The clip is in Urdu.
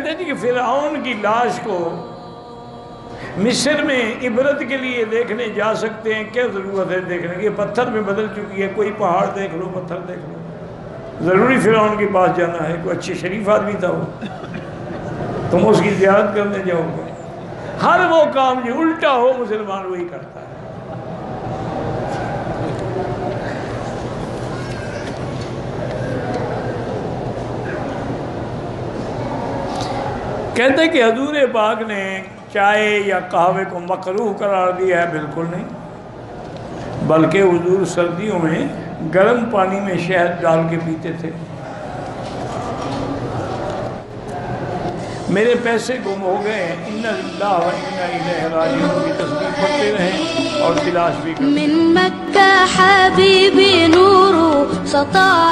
کہتے ہیں کہ فرعون کی لاش کو مصر میں عبرت کے لیے دیکھنے جا سکتے ہیں، کیا ضرورت ہے دیکھنے کی؟ یہ پتھر میں بدل چکی ہے، کوئی پہاڑ دیکھ لو، پتھر دیکھ لو، ضروری فرعون کے پاس جانا ہے؟ کوئی اچھی شریف آدمی تھا وہ، تم اس کی زیارت کرنے جاؤ گے؟ ہر وہ کام جو الٹا ہو مسلمان وہی کرتا ہے۔ کہتے ہیں کہ حضور پاک نے چائے یا قہوے کو مکروہ قرار دیا ہے؟ بالکل نہیں، بلکہ حضور سردیوں میں گرم پانی میں شہد ڈال کے پیتے تھے۔ میرے پیسے گم ہو گئے ہیں، انا للہ و انا الیہ راجعون کی تسبیح پڑھتے رہیں اور تلاش بھی کرتے رہیں۔ من مکہ حبیبی نور سطع